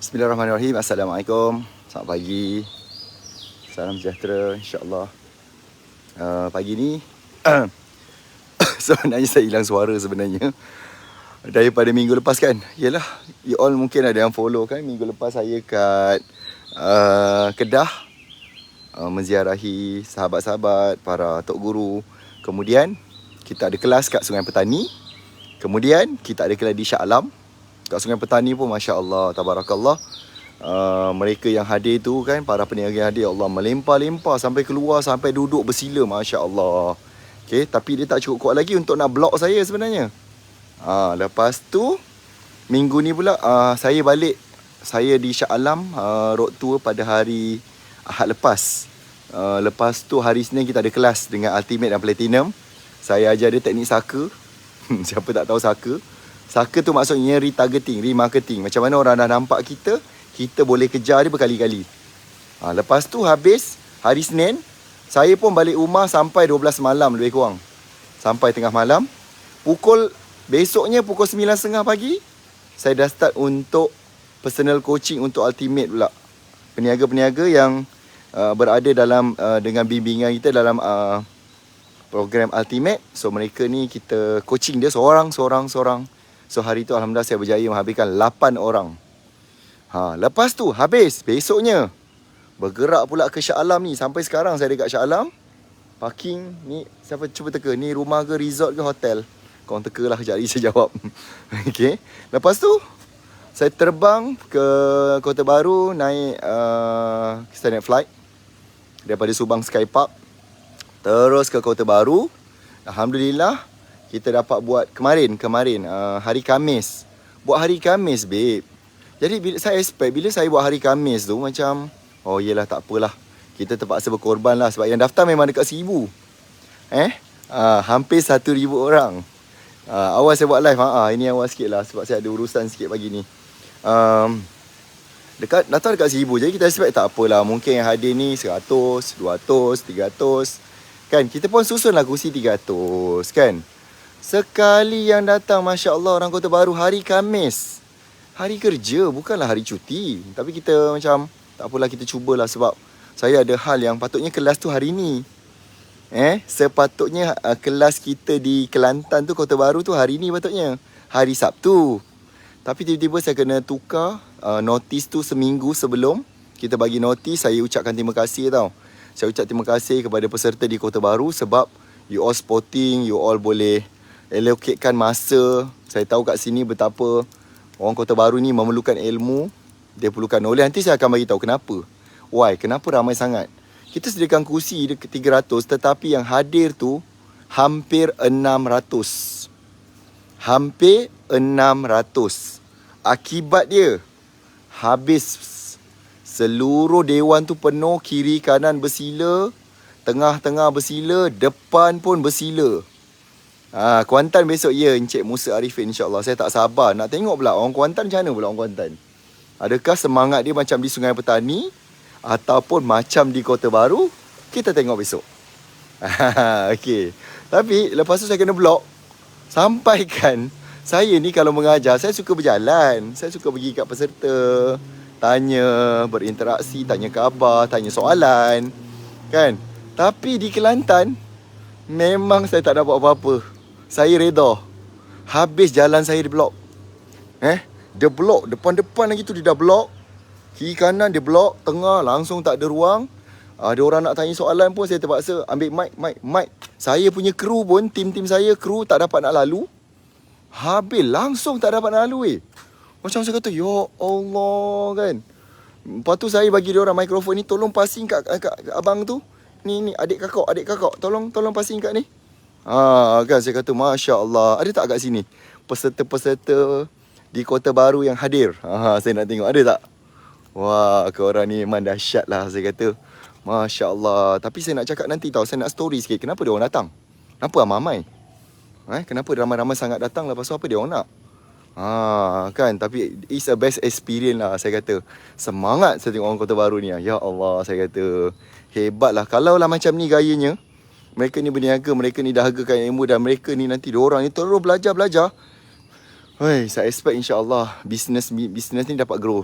Bismillahirrahmanirrahim. Assalamualaikum. Selamat pagi. Salam sejahtera, insyaAllah. Pagi ni sebenarnya saya hilang suara sebenarnya daripada minggu lepas kan. Yelah, you all mungkin ada yang follow kan. Minggu lepas saya kat Kedah, menziarahi sahabat-sahabat, para tok guru. Kemudian kita ada kelas kat Sungai Petani. Kemudian kita ada kelas di Shah Alam. Kat Sungai Petani pun Masya Allah, Tabarakallah. Mereka yang hadir tu kan, para peniaga yang hadir, Allah melimpah-limpah sampai keluar, sampai duduk bersila, Masya Allah. Okay, tapi dia tak cukup kuat lagi untuk nak block saya sebenarnya. Lepas tu minggu ni pula saya balik. Saya di Shah Alam road tour pada hari Ahad lepas. Lepas tu hari Isnin kita ada kelas dengan Ultimate dan Platinum. Saya ajar dia teknik saka. Siapa tak tahu saka? Saka tu maksudnya retargeting, remarketing. Macam mana orang dah nampak kita, kita boleh kejar dia berkali-kali. Lepas tu habis hari Senin, saya pun balik rumah sampai 12 malam lebih kurang. Sampai tengah malam. Besoknya pukul 9.30 pagi, saya dah start untuk personal coaching untuk Ultimate pula. Peniaga-peniaga yang berada dalam dengan bimbingan kita dalam program Ultimate. So mereka ni kita coaching dia seorang. So hari tu Alhamdulillah saya berjaya menghabiskan 8 orang. Lepas tu habis, besoknya bergerak pula ke Shah Alam ni. Sampai sekarang saya dekat Shah Alam. Parking ni, siapa cuba teka, ni rumah ke resort ke hotel? Korang teka lah, sekejap lagi saya jawab. Okay. Lepas tu saya terbang ke Kota Baru, naik standard flight daripada Subang Sky Park terus ke Kota Baru. Alhamdulillah kita dapat buat kemarin hari Khamis. Buat hari Khamis, babe. Jadi saya expect bila saya buat hari Khamis tu macam, oh yelah tak apalah, kita terpaksa berkorban lah. Sebab yang daftar memang dekat 1,000. Hampir 1,000 orang. Awal saya buat live, ini awal sikit lah sebab saya ada urusan sikit pagi ni. Daftar dekat 1,000. Jadi kita expect tak apalah, mungkin yang hadir ni 100, 200, 300. Kan, kita pun susun lah kursi 300 kan. Sekali yang datang, Masya Allah, orang Kota Baru hari Khamis. Hari kerja, bukanlah hari cuti. Tapi kita macam, tak apalah, kita cubalah. Sebab saya ada hal yang patutnya kelas tu hari ni. Sepatutnya kelas kita di Kelantan tu, Kota Baru tu hari ni patutnya. Hari Sabtu. Tapi tiba-tiba saya kena tukar notis tu seminggu sebelum. Kita bagi notis, saya ucapkan terima kasih tau. Saya ucap terima kasih kepada peserta di Kota Baru sebab you all sporting, you all boleh allocatekan masa. Saya tahu kat sini betapa orang Kota Baru ni memerlukan ilmu, dia perlukan knowledge. Nanti saya akan bagi tahu kenapa. Why? Kenapa ramai sangat? Kita sediakan kursi 300 tetapi yang hadir tu hampir 600. Hampir 600. Akibat dia habis. Seluruh dewan tu penuh, kiri kanan bersila, tengah-tengah bersila, depan pun bersila. Kuantan besok ya, Encik Musa Arifin, insyaAllah. Saya tak sabar nak tengok pula orang Kuantan macam mana pula orang Kuantan. Adakah semangat dia macam di Sungai Petani ataupun macam di Kota Baru? Kita tengok besok. Okay. Tapi lepas tu saya kena block. Sampaikan saya ni kalau mengajar, saya suka berjalan. Saya suka pergi kat peserta, tanya, berinteraksi, tanya khabar, tanya soalan, kan? Tapi di Kelantan memang saya tak dapat apa-apa. Saya reda. Habis jalan saya di blok. Dia blok, depan-depan lagi tu dia dah blok. Kiri kanan dia blok, tengah langsung tak ada ruang. Ada orang nak tanya soalan pun saya terpaksa ambil mic. Saya punya kru pun, tim saya kru tak dapat nak lalu. Habis langsung tak dapat nak lalu. Macam saya kata, ya Allah kan. Lepas tu saya bagi dia orang mikrofon ni, tolong passing kat abang tu. Ni adik kakak, tolong passing kat ni. Kan saya kata, Masya Allah. Ada tak kat sini peserta-peserta di Kota Baru yang hadir? Saya nak tengok, ada tak? Wah, korang ni memang dahsyat lah, saya kata. Masya Allah. Tapi saya nak cakap nanti tau, saya nak story sikit. Kenapa dia orang datang? Kenapa ramai? Kenapa ramai-ramai sangat datang? Lepas tu apa dia orang nak? Kan, tapi it's a best experience lah, saya kata. Semangat saya tengok orang Kota Baru ni. Ya Allah, saya kata hebat lah. Kalau lah macam ni gayanya, mereka ni berniaga, mereka ni dahagakan ilmu, dan mereka ni nanti diorang ni terus belajar. Hoi, saya expect insya-Allah business ni dapat grow.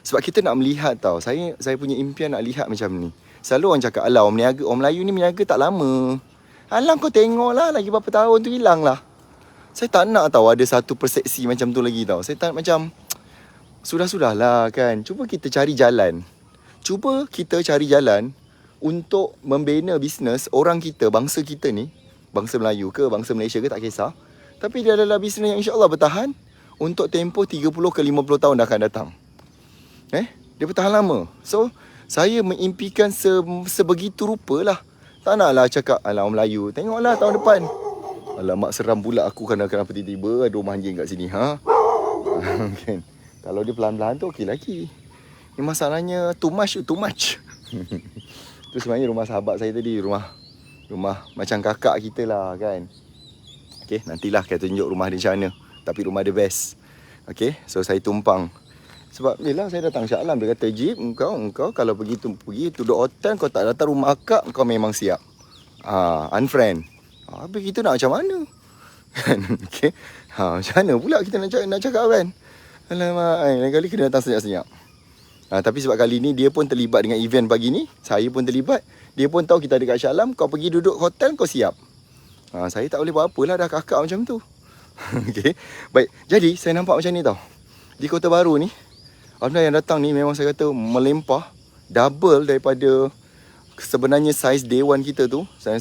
Sebab kita nak melihat tau. Saya punya impian nak lihat macam ni. Selalu orang cakap, alah orang Melayu ni meniaga tak lama. Alah kau tengoklah lagi berapa tahun tu hilang lah. Saya tak nak tahu ada satu persepsi macam tu lagi tau. Saya tak macam sudahlah kan. Cuba kita cari jalan. Untuk membina bisnes orang kita, bangsa kita ni, bangsa Melayu ke, bangsa Malaysia ke tak kisah. Tapi dia adalah bisnes yang insya-Allah bertahan untuk tempoh 30 ke 50 tahun akan datang. Dia bertahan lama. So, saya mengimpikan sebegitu rupalah. Tak naklah cakap, alah orang Melayu, tengoklah tahun depan. Alamak, seram pula aku kenapa tiba-tiba ada rumah anjing kat sini. Kan? Kalau dia pelan-pelan tu okey lagi. Ni masalahnya too much. Tu sebenarnya rumah sahabat saya tadi, rumah macam kakak kita lah kan. Okay, nantilah kita tunjuk rumah dia macam mana. Tapi rumah dia best. Okay, so saya tumpang. Sebab yelah saya datang Shah Alam. Dia kata, Jip, engkau kalau pergi duduk hotel, kau tak datang rumah akak, kau memang siap. Unfriend. Habis kita nak macam mana? Okay. Macam mana pula kita nak cakap kan? Alamak, lain kali kena datang senyap-senyap. Tapi sebab kali ni dia pun terlibat dengan event pagi ni. Saya pun terlibat. Dia pun tahu kita ada kat Shah Alam. Kau pergi duduk hotel, kau siap. Saya tak boleh buat apa lah, dah kakak macam tu. Okay. Baik, jadi saya nampak macam ni tau. Di Kota Baru ni, alhamdulillah yang datang ni memang saya kata melimpah. Double daripada sebenarnya saiz day one kita tu. Saya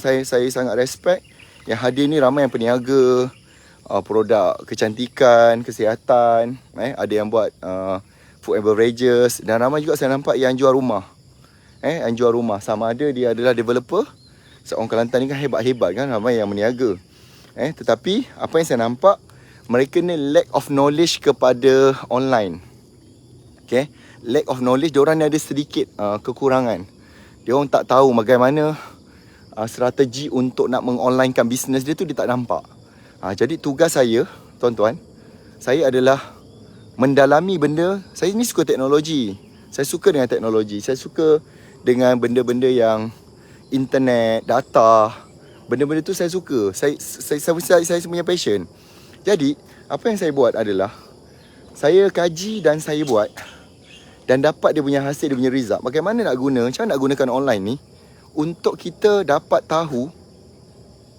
sangat respect. Yang hadir ni ramai yang peniaga, produk kecantikan, kesihatan, ada yang buat food and beverages, dan ramai juga saya nampak yang jual rumah. Yang jual rumah, sama ada dia adalah developer. Seorang Kelantan ni kan hebat-hebat kan, ramai yang meniaga. Tetapi apa yang saya nampak, mereka ni lack of knowledge kepada online. Okay, lack of knowledge, diorang ni ada sedikit kekurangan. Diorang tak tahu bagaimana strategi untuk nak mengonlinekan bisnes dia tu, dia tak nampak. Jadi tugas saya, tuan-tuan, saya adalah mendalami benda. Saya ni suka teknologi. Saya suka dengan teknologi. Saya suka dengan benda-benda yang internet, data. Benda-benda tu saya suka. Saya punya passion. Jadi, apa yang saya buat adalah saya kaji dan saya buat dan dapat dia punya hasil, dia punya result. Bagaimana nak guna, macam mana nak gunakan online ni untuk kita dapat tahu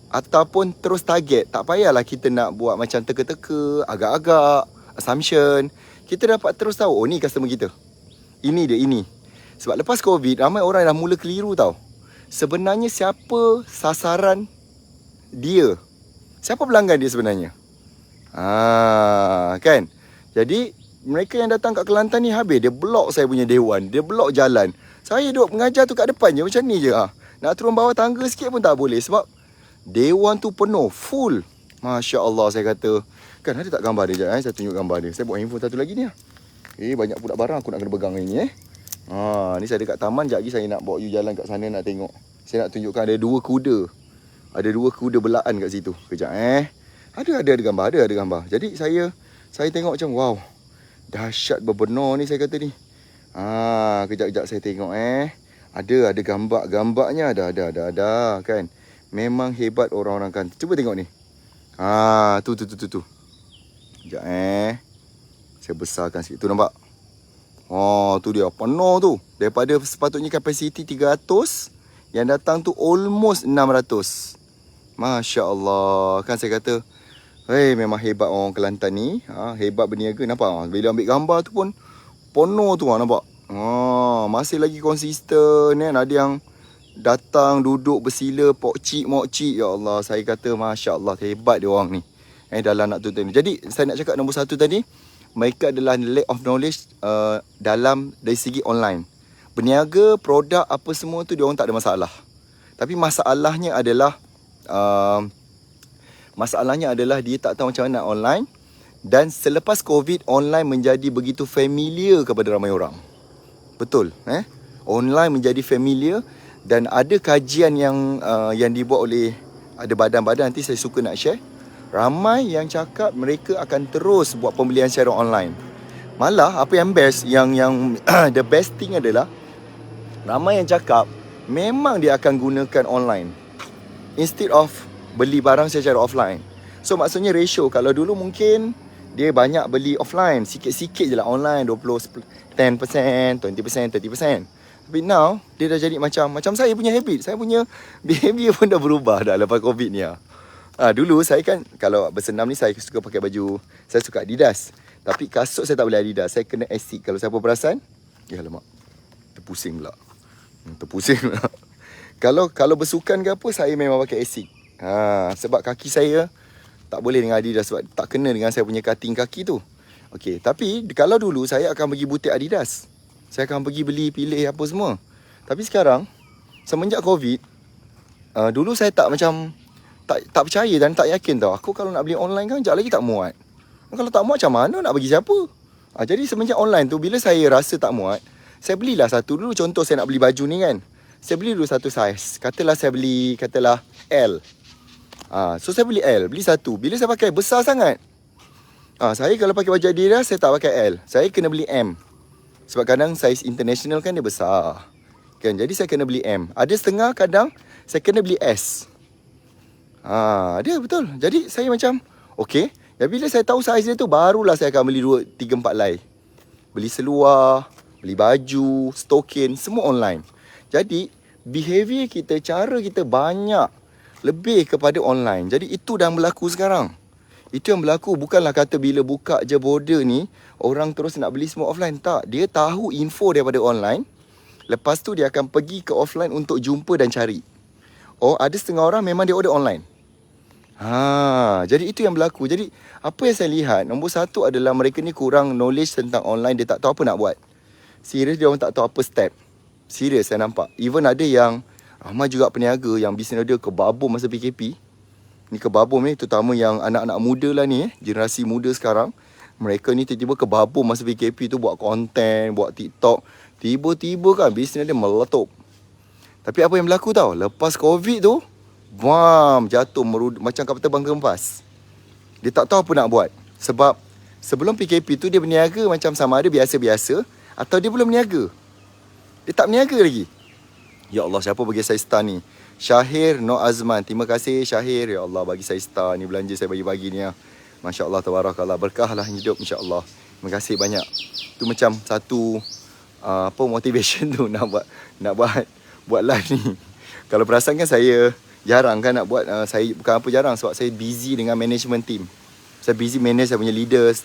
ataupun terus target. Tak payahlah kita nak buat macam teka-teka, agak-agak, assumption. Kita dapat terus tahu, oh ni customer kita, ini dia, ini. Sebab lepas COVID, ramai orang dah mula keliru tau. Sebenarnya siapa sasaran dia, siapa pelanggan dia sebenarnya. Kan. Jadi mereka yang datang kat Kelantan ni habis dia block saya punya dewan, dia block jalan. Saya duduk mengajar tu kat depan je, macam ni je. Nak turun bawah tangga sikit pun tak boleh. Sebab dewan tu penuh, full. Masya Allah, saya kata. Kan ada tak gambar dia? Saya tunjuk gambar dia. Saya buat handphone satu lagi ni. Banyak pula barang aku nak kena pegang ni. Ni saya dekat taman. Sekejap lagi saya nak bawa you jalan kat sana nak tengok. Saya nak tunjukkan ada dua kuda. Ada dua kuda belaan kat situ. Kejap Ada gambar. Jadi saya tengok macam wow. Dahsyat berbenar ni saya kata ni. Kejap saya tengok Ada gambarnya ada kan. Memang hebat orang-orang kan. Cuba tengok ni. Tu. Sekejap saya besarkan sikit. Tu nampak? Tu dia penuh tu. Daripada sepatutnya kapasiti 300, yang datang tu almost 600. Masya Allah. Kan saya kata, memang hebat orang Kelantan ni. Hebat berniaga. Nampak? Bila ambil gambar tu pun penuh tu nampak? Masih lagi konsisten. Ada yang datang duduk bersila, mokcik. Ya Allah, saya kata Masya Allah, hebat dia orang ni. Dalam nak tutup ni. Jadi saya nak cakap nombor satu tadi, mereka adalah lack of knowledge dari segi online. Berniaga, produk, apa semua tu dia orang tak ada masalah. Tapi masalahnya adalah dia tak tahu macam mana nak online. Dan selepas COVID, online menjadi begitu familiar kepada ramai orang. Betul, online menjadi familiar. Dan ada kajian yang dibuat oleh ada badan-badan, nanti saya suka nak share. Ramai yang cakap mereka akan terus buat pembelian secara online. Malah apa yang best, yang the best thing adalah ramai yang cakap memang dia akan gunakan online instead of beli barang secara offline. So maksudnya ratio, kalau dulu mungkin dia banyak beli offline. Sikit-sikit je lah online, 10%, 20%, 30%. Tapi now, dia dah jadi macam saya punya habit. Saya punya behavior pun dah berubah dah lepas COVID ni lah. Dulu saya kan, kalau bersenam ni saya suka pakai baju, saya suka Adidas. Tapi kasut saya tak boleh Adidas, saya kena Asics. Kalau siapa perasan, ya alamak, terpusing pula. Terpusing pula. Kalau bersukan ke apa, saya memang pakai Asics. Sebab kaki saya tak boleh dengan Adidas, sebab tak kena dengan saya punya cutting kaki tu. Okey, tapi kalau dulu saya akan pergi butik Adidas. Saya akan pergi beli, pilih apa semua. Tapi sekarang, semenjak COVID, dulu saya tak percaya dan tak yakin tau. Aku kalau nak beli online kan, sekejap lagi tak muat. Kalau tak muat macam mana nak bagi siapa? Jadi semenjak online tu, bila saya rasa tak muat, saya belilah satu dulu. Contoh saya nak beli baju ni kan, saya beli dulu satu saiz. Katalah saya beli, L. So saya beli L, beli satu. Bila saya pakai besar sangat. Saya kalau pakai baju Adidas, saya tak pakai L. Saya kena beli M. Sebab kadang saiz international kan dia besar. Kan, jadi saya kena beli M. Ada setengah kadang saya kena beli S. Dia betul. Jadi saya macam okey. Dan bila saya tahu saiz dia tu, barulah saya akan beli 2, 3, 4 lai. Beli seluar, beli baju, stokin, semua online. Jadi behavior kita, cara kita banyak lebih kepada online. Jadi itu dah berlaku sekarang. Itu yang berlaku. Bukanlah kata bila buka je border ni, orang terus nak beli semua offline. Tak. Dia tahu info daripada online. Lepas tu dia akan pergi ke offline untuk jumpa dan cari. Ada setengah orang memang dia order online. Jadi itu yang berlaku. Jadi apa yang saya lihat, nombor satu adalah mereka ni kurang knowledge tentang online. Dia tak tahu apa nak buat. Serius, dia orang tak tahu apa step. Serius saya nampak. Even ada yang ramai juga peniaga yang bisnes dia kebabum masa PKP. Ni kebabum ni, terutama yang anak-anak muda lah ni, generasi muda sekarang. Mereka ni tiba-tiba kebabum masa PKP tu, buat konten, buat TikTok. Tiba-tiba kan bisnes dia meletup. Tapi apa yang berlaku tau, lepas COVID tu, jatuh macam kapal terbang kempas. Dia tak tahu apa nak buat. Sebab sebelum PKP tu dia berniaga macam sama ada biasa-biasa, atau dia belum berniaga. Dia tak berniaga lagi. Ya Allah, siapa bagi saya star ni? Syahir Nur Azman. Terima kasih Syahir. Ya Allah, bagi saya star ni, belanja saya bagi-bagi ni. Masya Allah, tabarakallah. Berkahlah hidup, insya Allah. Terima kasih banyak. Tu macam satu motivation tu nak buat live ni. Kalau perasan kan saya jarang kan nak buat, saya bukan apa jarang, sebab saya busy dengan management team. Saya busy manage saya punya leaders.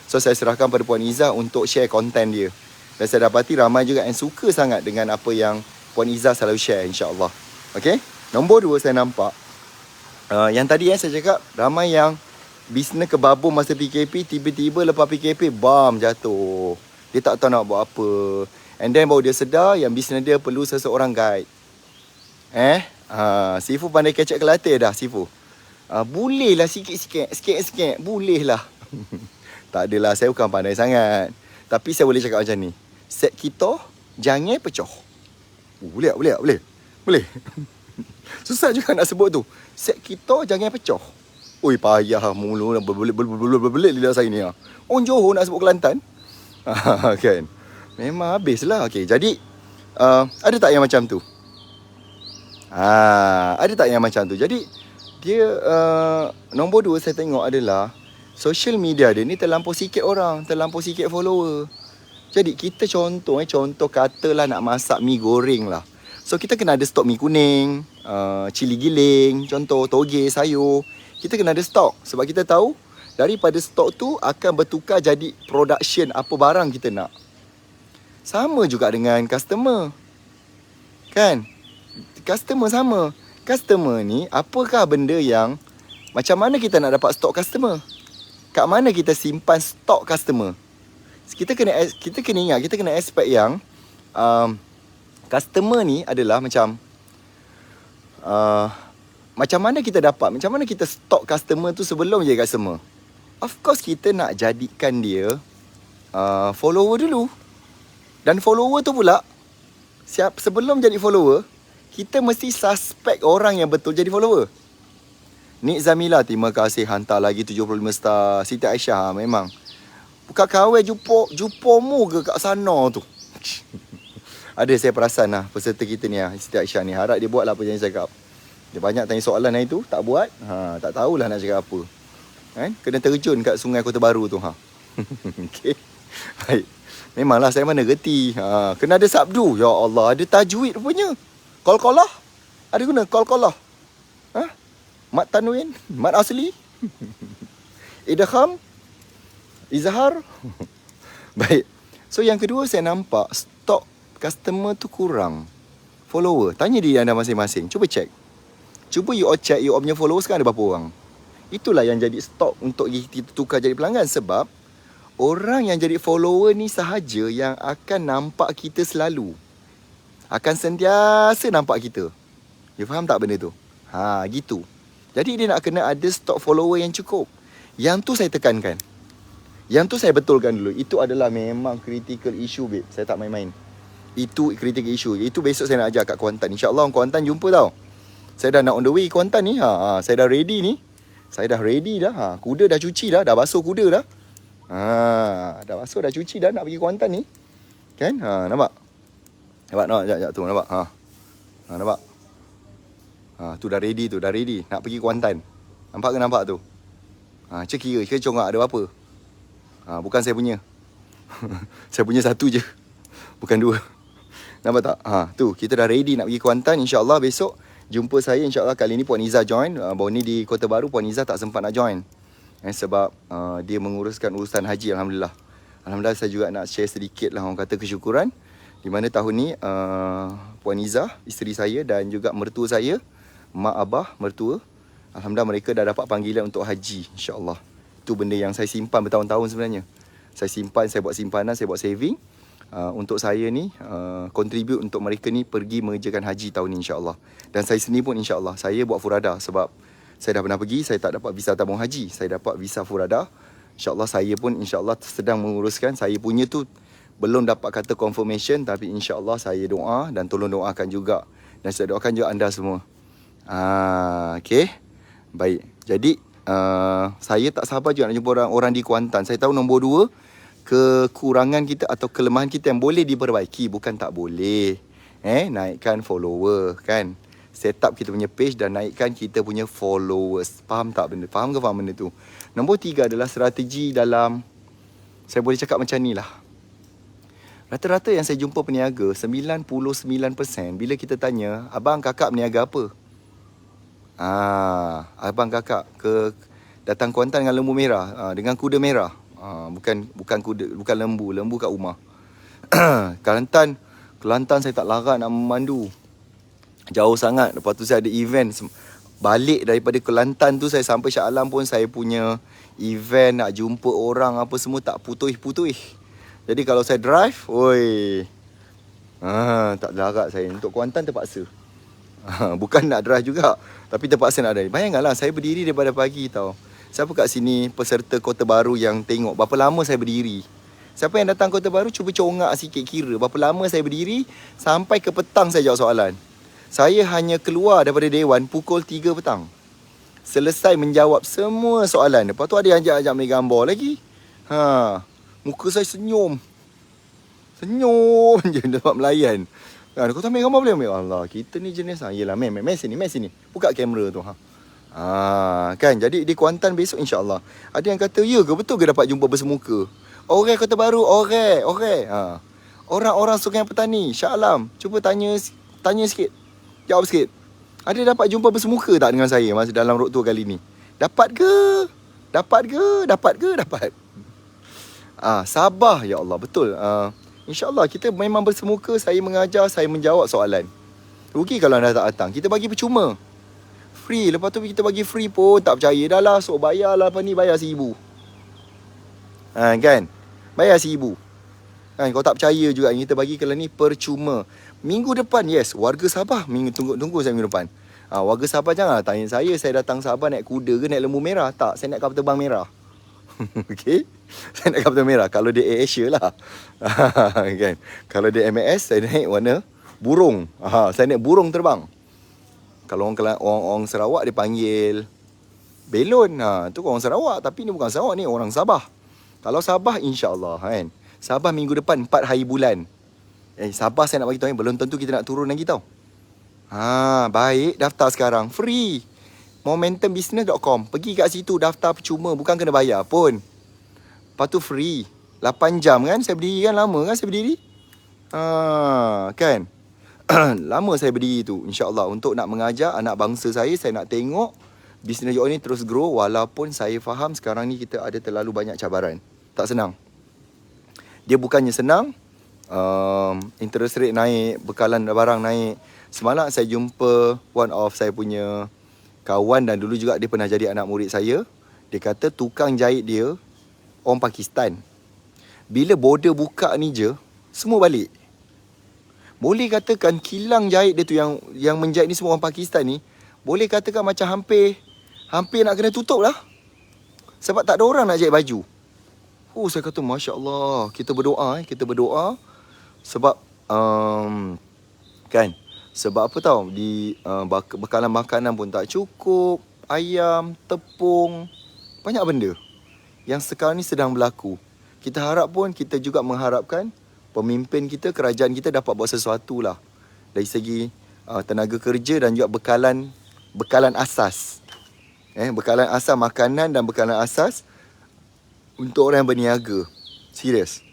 So saya serahkan pada Puan Izzah untuk share konten dia. Dan saya dapati ramai juga yang suka sangat dengan apa yang Puan Izzah selalu share, insya-Allah. Okey. Nombor 2 saya nampak yang tadi saya cakap, ramai yang bisnes kebabum masa PKP, tiba-tiba lepas PKP jatuh. Dia tak tahu nak buat apa. And then baru dia sedar yang bisnes dia perlu seseorang guide. Sifu pandai kecek Kelantan dah, Sifu. Boleh lah sikit-sikit. Boleh lah. Tak adalah, saya bukan pandai sangat. Tapi saya boleh cakap macam ni. Set kita jangan pecah. Boleh. Susah juga nak sebut tu. Set kita jangan pecah. Oi, payah mulu berbelit lidah saya ni. Orang Johor nak sebut Kelantan. Kan. Memang habislah. Okey, jadi ada tak yang macam tu? Ada tak yang macam tu? Jadi dia nombor 2 saya tengok adalah social media dia ni terlampau sikit orang, terlampau sikit follower. Jadi kita contoh katalah nak masak mi goreng lah. So kita kena ada stok mi kuning, cili giling, contoh toge, sayur. Kita kena ada stok sebab kita tahu daripada stok tu akan bertukar jadi production apa barang kita nak. Sama juga dengan customer. Kan? Customer sama. Customer ni, apakah benda yang macam mana kita nak dapat stok customer? Kat mana kita simpan stok customer? Kita kena ingat, kita kena expect yang customer ni adalah macam mana kita dapat, macam mana kita stok customer tu sebelum jadi customer. Of course kita nak jadikan dia follower dulu. Dan follower tu pula, sebelum jadi follower, kita mesti suspect orang yang betul jadi follower. Nik Zamila, terima kasih, hantar lagi 75 star. Siti Aisyah, memang bukan kawan jumpa mu ke kat sana tu. Ada, saya perasan lah peserta kita ni, Siti Aisyah ni. Harap dia buat lah apa yang saya cakap. Dia banyak tanya soalan hari tu, tak buat. Tak tahulah nak cakap apa. Kan? Kena terjun kat Sungai Kota Baru tu. Okey. Baik. Memanglah saya mana reti. Kena ada sabdu. Ya Allah, ada tajwid rupanya. Qalqalah. Ada guna qalqalah. Mat tanwin, mat asli. Idgham, izhar. Baik. So yang kedua saya nampak stok customer tu kurang. Follower. Tanya diri anda masing-masing. Cuba check. Cuba you all check you all punya followers kan ada berapa orang. Itulah yang jadi stok untuk kita tukar jadi pelanggan. Sebab orang yang jadi follower ni sahaja yang akan nampak kita selalu. Akan sentiasa nampak kita. You faham tak benda tu? Gitu. Jadi dia nak kena ada stok follower yang cukup. Yang tu saya tekankan. Yang tu saya betulkan dulu. Itu adalah memang critical issue, babe. Saya tak main-main. Itu critical issue. Itu besok saya nak ajak kat Kuantan. InsyaAllah orang Kuantan jumpa tau. Saya dah nak on the way Kuantan ni. Saya dah ready ni. Saya dah ready dah. Kuda dah cuci dah. Dah basuh kuda dah. Dah basuh, dah cuci dah nak pergi Kuantan ni. Kan? Nampak? Nampak? Sekejap tu. Nampak? Nampak? Tu dah ready tu. Dah ready. Nak pergi Kuantan. Nampak ke nampak tu? Cek kira. Kira congak ada apa? Bukan saya punya. Saya punya satu je. Bukan dua. Nampak tak? Tu. Kita dah ready nak pergi Kuantan. InsyaAllah besok jumpa saya. InsyaAllah kali ni Puan Izzah join. Baru ni di Kota Baru Puan Izzah tak sempat nak join. Sebab dia menguruskan urusan haji. Alhamdulillah. Alhamdulillah saya juga nak share sedikit lah orang kata kesyukuran. Di mana tahun ni Puan Izzah, isteri saya dan juga mertua saya, mak abah mertua, alhamdulillah mereka dah dapat panggilan untuk haji, insya-Allah. Itu benda yang saya simpan bertahun-tahun sebenarnya. Saya simpan, saya buat simpanan, saya buat saving untuk saya ni contribute untuk mereka ni pergi mengerjakan haji tahun ni, insya-Allah. Dan saya sendiri pun insya-Allah saya buat furada sebab saya dah pernah pergi, saya tak dapat visa tabung haji, saya dapat visa furada. InsyaAllah saya pun insyaAllah sedang menguruskan. Saya punya tu belum dapat kata confirmation, tapi insyaAllah saya doa dan tolong doakan juga. Dan saya doakan juga anda semua. Okay. Baik. Jadi saya tak sabar juga nak jumpa orang di Kuantan. Saya tahu nombor 2, kekurangan kita atau kelemahan kita yang boleh diperbaiki, bukan tak boleh. Naikkan follower kan. Set up kita punya page dan naikkan kita punya followers. Faham tak benda? Faham ke faham benda tu? Nombor 3 adalah strategi dalam, saya boleh cakap macam ni lah. Rata-rata yang saya jumpa peniaga, 99% bila kita tanya, abang kakak berniaga apa? Abang kakak datang Kuantan dengan lembu merah, dengan kuda merah. Bukan lembu kat rumah. Kelantan saya tak larat nak memandu. Jauh sangat. Lepas tu saya ada event. Balik daripada Kelantan tu saya sampai Shah Alam pun saya punya event, nak jumpa orang apa semua tak putuh-putuh. Jadi kalau saya drive, tak larat saya. Untuk Kuantan terpaksa. Bukan nak drive juga, tapi terpaksa nak drive. Bayangkanlah saya berdiri daripada pagi tau. Siapa kat sini peserta Kota Baru yang tengok berapa lama saya berdiri? Siapa yang datang Kota Baru cuba congak sikit kira berapa lama saya berdiri sampai ke petang saya jawab soalan. Saya hanya keluar daripada Dewan pukul 3 petang. Selesai menjawab semua soalan. Lepas tu ada yang ajak-ajak ambil gambar lagi. Muka saya senyum. Senyum je dapat melayan. Kau tak ambil gambar boleh ambil? Allah, kita ni jenis yelah, main sini. Buka kamera tu. Kan, jadi di Kuantan besok insya-Allah. Ada yang kata, ya ke betul ke dapat jumpa bersemuka? Orang Kota Baru, orang. Orang-orang Sungai Petani, Shah Alam. Cuba tanya sikit. Jawab sikit. Ada dapat jumpa bersemuka tak dengan saya masa dalam road tour kali ni? Dapat ke? Dapat. Sabar ya Allah, betul. InsyaAllah kita memang bersemuka, saya mengajar, saya menjawab soalan. Rugi kalau anda tak datang. Kita bagi percuma. Free. Lepas tu kita bagi free pun tak percaya. Dah lah, so bayar lah apa ni, bayar RM1,000. Kan? Bayar RM1,000. Kan, kau tak percaya juga kita bagi kalau ni percuma. Minggu depan, yes, warga Sabah tunggu saya minggu depan. Warga Sabah janganlah tanya saya datang Sabah naik kuda ke naik lembu merah. Tak, saya naik kapal terbang merah. Okay, saya naik kapal terbang merah. Kalau dia Air Asia lah. Kan? Kalau dia MAS, saya naik warna burung. Saya naik burung terbang. Kalau orang Sarawak dia panggil belon. Tu orang Sarawak, tapi ni bukan Sarawak, ni orang Sabah. Kalau Sabah insya-Allah kan. Sabah minggu depan 4 hari bulan. Sabah saya nak bagi tahu belum tentu kita nak turun lagi tau. Baik, daftar sekarang free. momentumbusiness.com. Pergi kat situ daftar percuma, bukan kena bayar pun. Lepas tu free. 8 jam kan saya berdiri kan, lama kan saya berdiri. Kan? Lama saya berdiri tu, insya-Allah, untuk nak mengajar anak bangsa saya nak tengok Business.com ni terus grow. Walaupun saya faham sekarang ni kita ada terlalu banyak cabaran. Tak senang. Dia bukannya senang. Interest rate naik, bekalan barang naik. Semalam saya jumpa one of saya punya kawan, dan dulu juga dia pernah jadi anak murid saya. Dia kata tukang jahit dia orang Pakistan. Bila border buka ni je, semua balik. Boleh katakan kilang jahit dia tu yang menjahit ni semua orang Pakistan ni, boleh katakan macam hampir nak kena tutup lah. Sebab tak ada orang nak jahit baju. Saya kata Masya Allah. Kita berdoa. Sebab kan, sebab apa tahu, di bekalan makanan pun tak cukup, ayam, tepung, banyak benda yang sekarang ni sedang berlaku. Kita juga mengharapkan pemimpin kita, kerajaan kita dapat buat sesuatu lah dari segi tenaga kerja dan juga bekalan asas. Bekalan asas makanan dan bekalan asas untuk orang yang berniaga. Serius.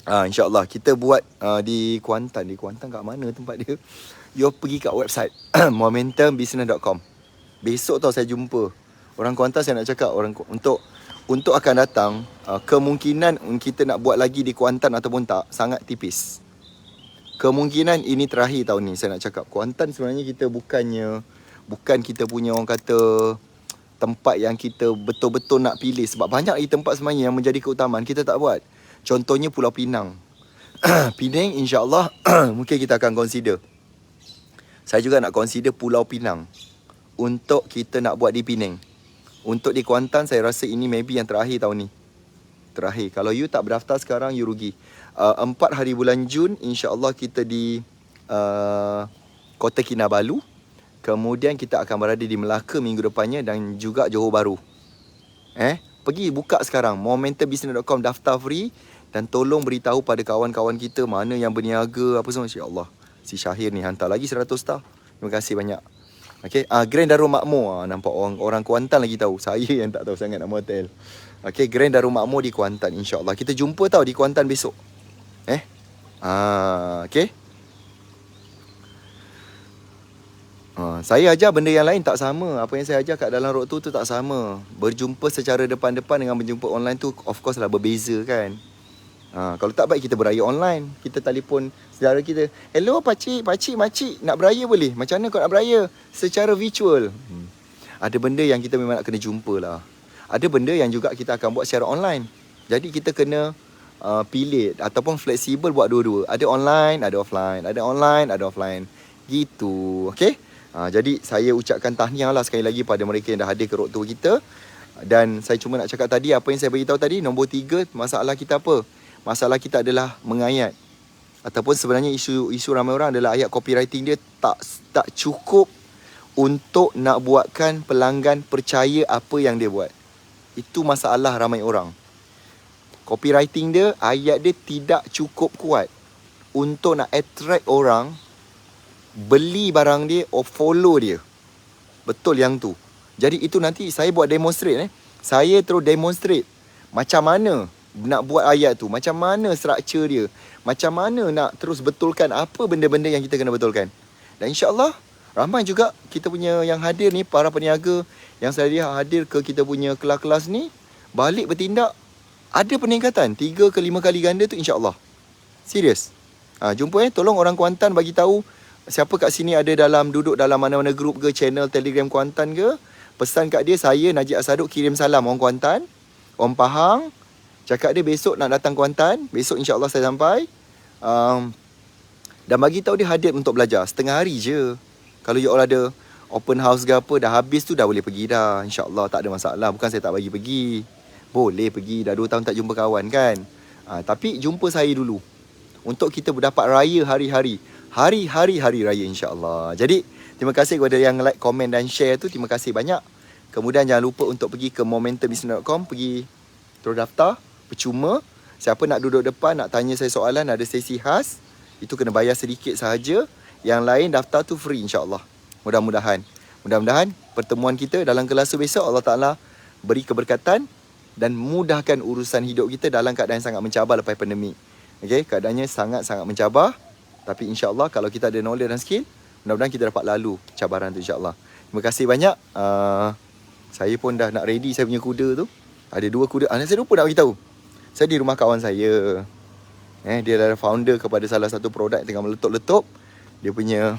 InsyaAllah kita buat di Kuantan. Di Kuantan kat mana tempat dia? You pergi kat website momentumbusiness.com. Besok tau saya jumpa orang Kuantan. Saya nak cakap untuk akan datang, kemungkinan kita nak buat lagi di Kuantan ataupun tak sangat tipis. Kemungkinan ini terakhir tahun ni. Saya nak cakap Kuantan sebenarnya kita bukan kita punya orang kata tempat yang kita betul-betul nak pilih. Sebab banyak lagi tempat sebenarnya yang menjadi keutamaan kita tak buat. Contohnya Pulau Pinang. Penang insya-Allah mungkin kita akan consider. Saya juga nak consider Pulau Pinang untuk kita nak buat di Penang. Untuk di Kuantan saya rasa ini maybe yang terakhir tahun ni. Terakhir. Kalau you tak berdaftar sekarang, you rugi. 4 hari bulan Jun insya-Allah kita di Kota Kinabalu. Kemudian kita akan berada di Melaka minggu depannya dan juga Johor Bahru. Pergi buka sekarang momentumbusiness.com, daftar free, dan tolong beritahu pada kawan-kawan kita mana yang berniaga apa semua. Insya-Allah. Si Syahir ni hantar lagi 100 star. Terima kasih banyak. Okey, Grand Darul Makmur. Nampak orang Kuantan lagi tahu. Saya yang tak tahu sangat nama hotel. Okey, Grand Darul Makmur di Kuantan, insya-Allah. Kita jumpa tau di Kuantan besok. Okey. Saya ajar benda yang lain tak sama. Apa yang saya ajar kat dalam road tu tak sama. Berjumpa secara depan-depan dengan berjumpa online tu of course lah berbeza kan. Kalau tak baik kita beraya online. Kita telefon saudara kita. Hello pakcik, makcik nak beraya boleh? Macam mana kau nak beraya? Secara virtual. Ada benda yang kita memang nak kena jumpa lah. Ada benda yang juga kita akan buat secara online. Jadi kita kena pilih ataupun fleksibel buat dua-dua. Ada online, ada offline. Ada online, ada offline. Gitu. Okay? Jadi saya ucapkan tahniah lah sekali lagi pada mereka yang dah hadir ke road tour kita. Dan saya cuma nak cakap tadi, apa yang saya beritahu tadi, nombor 3, masalah kita apa? Masalah kita adalah mengayat. Ataupun sebenarnya isu ramai orang adalah ayat copywriting dia tak cukup untuk nak buatkan pelanggan percaya apa yang dia buat. Itu masalah ramai orang. Copywriting dia, ayat dia tidak cukup kuat untuk nak attract orang beli barang dia or follow dia. Betul yang tu. Jadi itu nanti saya buat demonstrate. Saya terus demonstrate macam mana nak buat ayat tu, macam mana structure dia, macam mana nak terus betulkan apa benda-benda yang kita kena betulkan. Dan insya-Allah ramai juga kita punya yang hadir ni, para peniaga yang saya hadir ke kita punya kelas-kelas ni, balik bertindak ada peningkatan 3 ke 5 kali ganda tu insya-Allah. Serius. Jumpa tolong orang Kuantan bagi tahu siapa kat sini ada duduk dalam mana-mana grup ke, channel Telegram Kuantan ke. Pesan kat dia, saya Najib Asaduk kirim salam orang Kuantan, orang Pahang. Cakap dia besok nak datang Kuantan. Besok insya-Allah saya sampai. Dan bagi tahu dia hadir untuk belajar. Setengah hari je. Kalau you all ada open house ke apa, dah habis tu dah boleh pergi dah. InsyaAllah tak ada masalah. Bukan saya tak bagi pergi. Boleh pergi. Dah 2 tahun tak jumpa kawan kan. Tapi jumpa saya dulu. Untuk kita dapat raya hari-hari. Hari-hari raya insya-Allah. Jadi terima kasih kepada yang like, komen dan share tu. Terima kasih banyak. Kemudian jangan lupa untuk pergi ke momentumbusiness.com. Pergi terus daftar. Percuma. Siapa nak duduk depan, nak tanya saya soalan, ada sesi khas, itu kena bayar sedikit sahaja. Yang lain daftar tu free insya-Allah. Mudah-mudahan. Mudah-mudahan pertemuan kita dalam kelas besok Allah Ta'ala beri keberkatan dan mudahkan urusan hidup kita dalam keadaan yang sangat mencabar lepas pandemik. Okay, keadaannya sangat-sangat mencabar. Tapi insyaAllah kalau kita ada knowledge dan skill, mudah-mudahan kita dapat lalu cabaran tu insyaAllah. Terima kasih banyak. Saya pun dah nak ready saya punya kuda tu. Ada 2 kuda. Saya lupa nak beritahu. Saya di rumah kawan saya. Dia adalah founder kepada salah satu produk yang tengah meletup-letup. Dia punya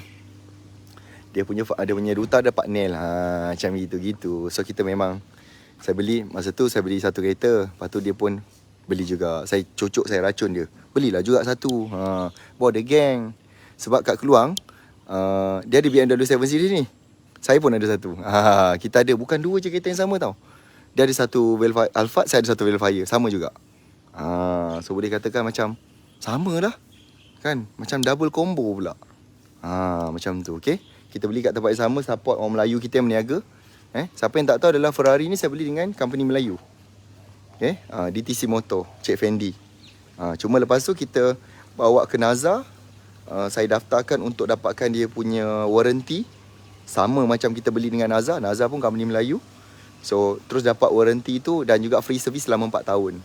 duta ada Pak Nel. Macam gitu-gitu. So kita memang, masa tu saya beli 1 kereta. Lepas tu dia pun beli juga. Saya cocok, saya racun dia. Belilah juga 1. Bawa dia geng. Sebab kat Keluang, dia ada BMW 7 Series ni. Saya pun ada 1. Kita ada, bukan 2 je kereta yang sama tau. Dia ada 1 Alphard, saya ada 1 Velfire. Sama juga. So boleh katakan macam sama lah. Kan? Macam double combo pula. Macam tu, okay? Kita beli kat tempat yang sama, support orang Melayu kita yang berniaga. Siapa yang tak tahu adalah Ferrari ni saya beli dengan company Melayu. Okay? DTC Motor, Cik Fendi. Cuma lepas tu kita bawa ke Naza. Saya daftarkan untuk dapatkan dia punya warranty. Sama macam kita beli dengan Naza. Naza pun company Melayu. So terus dapat warranty tu dan juga free service selama 4 tahun.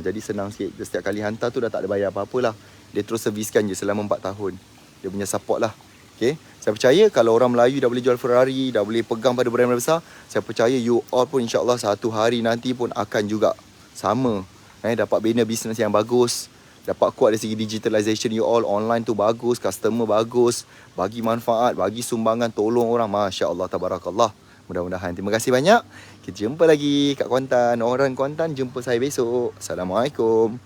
Jadi senang sikit. Setiap kali hantar tu dah tak ada bayar apa-apa lah. Dia terus serviskan je selama 4 tahun. Dia punya support lah. Okay? Saya percaya kalau orang Melayu dah boleh jual Ferrari, dah boleh pegang pada brand besar, saya percaya you all pun insyaAllah satu hari nanti pun akan juga sama. Dapat bina bisnes yang bagus. Dapat kuat dari segi digitalization you all. Online tu bagus, customer bagus, bagi manfaat, bagi sumbangan, tolong orang. Masya Allah, tabarakallah. Mudah-mudahan. Terima kasih banyak. Kita jumpa lagi kat Kuantan. Orang Kuantan jumpa saya besok. Assalamualaikum.